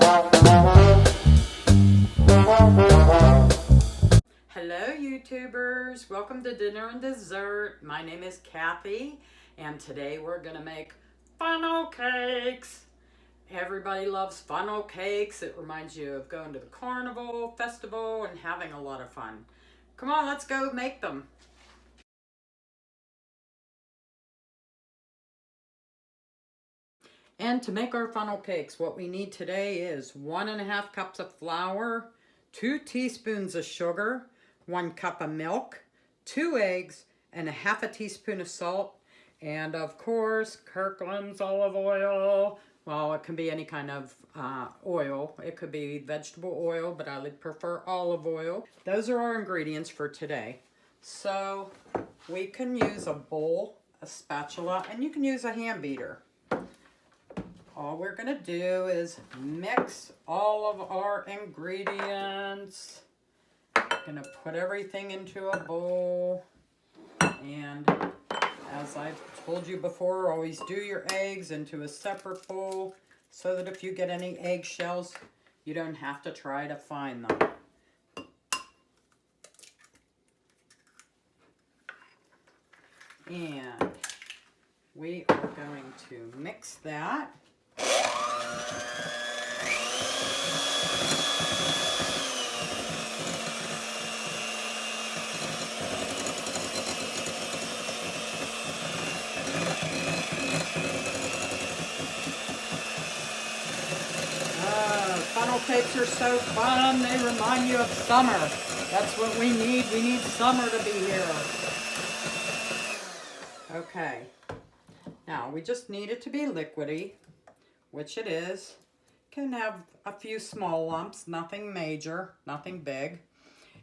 Hello YouTubers, welcome to Dinner and Dessert. My name is Kathy and today we're gonna make funnel cakes. Everybody loves funnel cakes. It reminds you of going to the carnival, festival, and having a lot of fun. Come on, let's go make them. And to make our funnel cakes, what we need today is 1.5 cups of flour, 2 teaspoons of sugar, 1 cup of milk, 2 eggs, and 1/2 teaspoon of salt, and of course, Kirkland's olive oil. Well, it can be any kind of oil. It could be vegetable oil, but I would prefer olive oil. Those are our ingredients for today. So we can use a bowl, a spatula, and you can use a hand beater. All we're going to do is mix all of our ingredients. Going to put everything into a bowl. And as I've told you before, always do your eggs into a separate bowl so that if you get any eggshells, you don't have to try to find them. And we are going to mix that. Funnel cakes are so fun. They remind you of summer. That's what we need. We need summer to be here. Okay. Now, we just need it to be liquidy, which it is. Can have a few small lumps, nothing major, nothing big.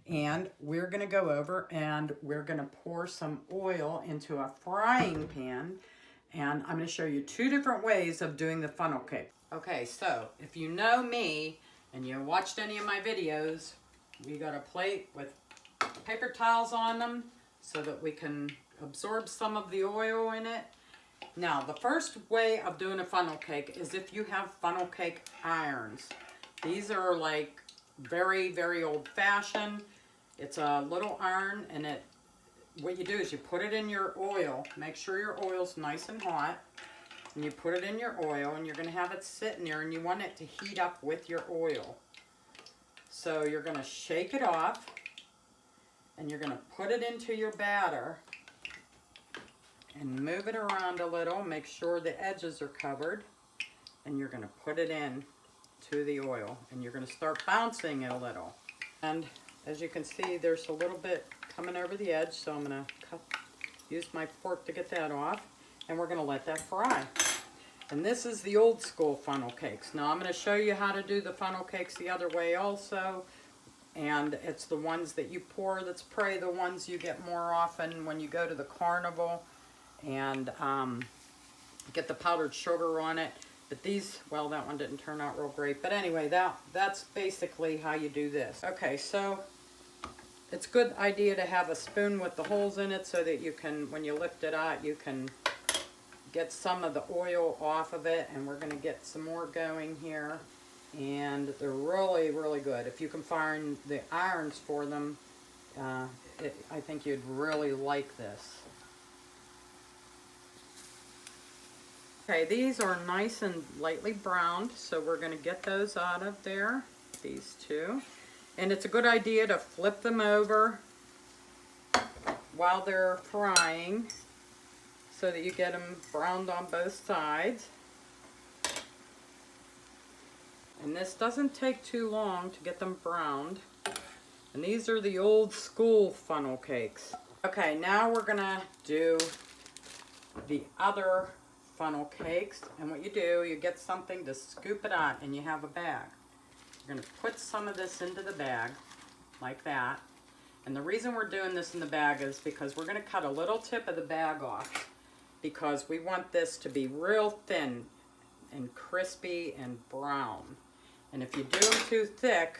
And we're going to go over and we're going to pour some oil into a frying pan. And I'm going to show you 2 different ways of doing the funnel cake. Okay, so if you know me and you watched any of my videos, we got a plate with paper towels on them so that we can absorb some of the oil in it. Now, the first way of doing a funnel cake is if you have funnel cake irons. These are like very, very old-fashioned. It's a little iron, and what you do is you put it in your oil. Make sure your oil's nice and hot. And you put it in your oil, and you're going to have it sitting there, and you want it to heat up with your oil. So you're going to shake it off, and you're going to put it into your batter and move it around a little. Make sure the edges are covered, and you're going to put it in to the oil, and you're going to start bouncing it a little. And as you can see, there's a little bit coming over the edge, so I'm going to use my fork to get that off, and we're going to let that fry. And this is the old school funnel cakes. Now I'm going to show you how to do the funnel cakes the other way also. And it's the ones that you pour, that's probably the ones you get more often when you go to the carnival and get the powdered sugar on it. But these, well, that one didn't turn out real great. But anyway, that's basically how you do this. Okay, so it's a good idea to have a spoon with the holes in it so that you can, when you lift it out, you can get some of the oil off of it. And we're going to get some more going here. And they're really, really good. If you can find the irons for them, I think you'd really like this. Okay, these are nice and lightly browned, so we're going to get those out of there, these 2. And it's a good idea to flip them over while they're frying so that you get them browned on both sides. And this doesn't take too long to get them browned. And these are the old school funnel cakes. Okay, now we're going to do the other funnel cakes. And what you do, you get something to scoop it on, and you have a bag. You're going to put some of this into the bag, like that. And the reason we're doing this in the bag is because we're going to cut a little tip of the bag off, because we want this to be real thin and crispy and brown. And if you do them too thick,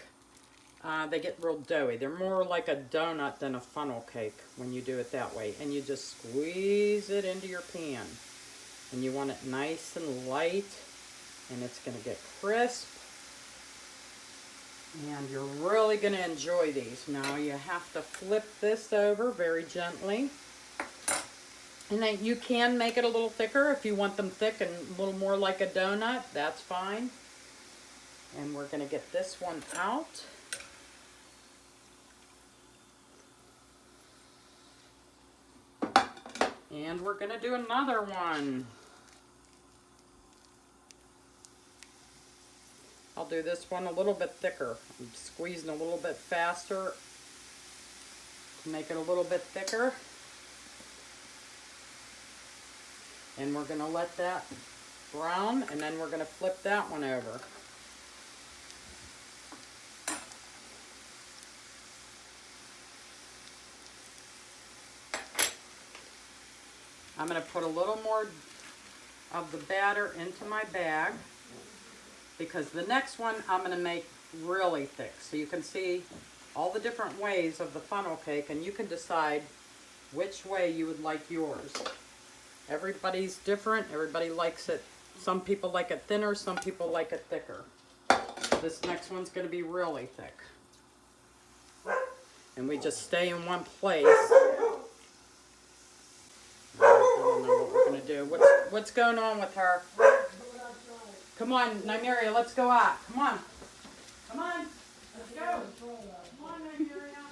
they get real doughy. They're more like a donut than a funnel cake when you do it that way. And you just squeeze it into your pan. And you want it nice and light, and it's going to get crisp. And you're really going to enjoy these. Now you have to flip this over very gently. And then you can make it a little thicker if you want them thick and a little more like a donut. That's fine. And we're going to get this one out. And we're going to do another one. I'll do this one a little bit thicker. I'm squeezing a little bit faster to make it a little bit thicker. And we're going to let that brown, and then we're going to flip that one over. I'm going to put a little more of the batter into my bag, because the next one I'm going to make really thick. So you can see all the different ways of the funnel cake, and you can decide which way you would like yours. Everybody's different. Everybody likes it. Some people like it thinner, some people like it thicker. This next one's going to be really thick. And we just stay in one place. I don't know what we're going to do. What's going on with her? Come on, Nymeria, let's go out. Come on. Come on. Let's go. Come on, Nymeria.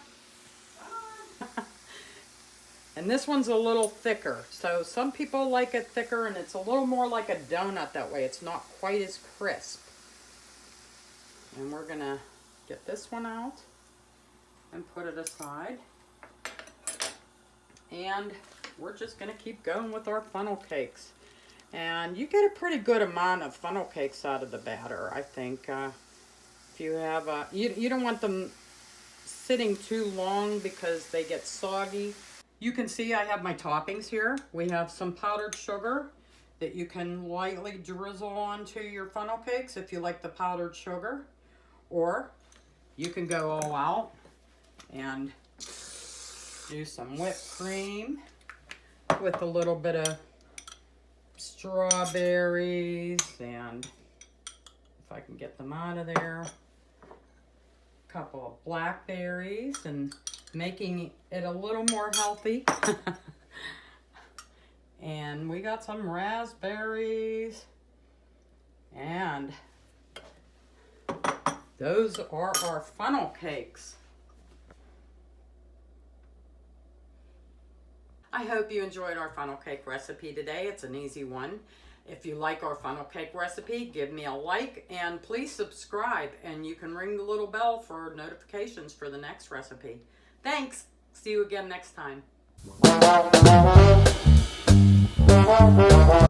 Come on. And this one's a little thicker. So some people like it thicker, and it's a little more like a donut that way. It's not quite as crisp. And we're going to get this one out and put it aside. And we're just going to keep going with our funnel cakes. And you get a pretty good amount of funnel cakes out of the batter, I think. If you have you don't want them sitting too long because they get soggy. You can see I have my toppings here. We have some powdered sugar that you can lightly drizzle onto your funnel cakes if you like the powdered sugar. Or you can go all out and do some whipped cream with a little bit of strawberries, and if I can get them out of there, a couple of blackberries, and making it a little more healthy. And we got some raspberries, and those are our funnel cakes. I hope you enjoyed our funnel cake recipe today. It's an easy one. If you like our funnel cake recipe, give me a like, and please subscribe, and you can ring the little bell for notifications for the next recipe. Thanks. See you again next time.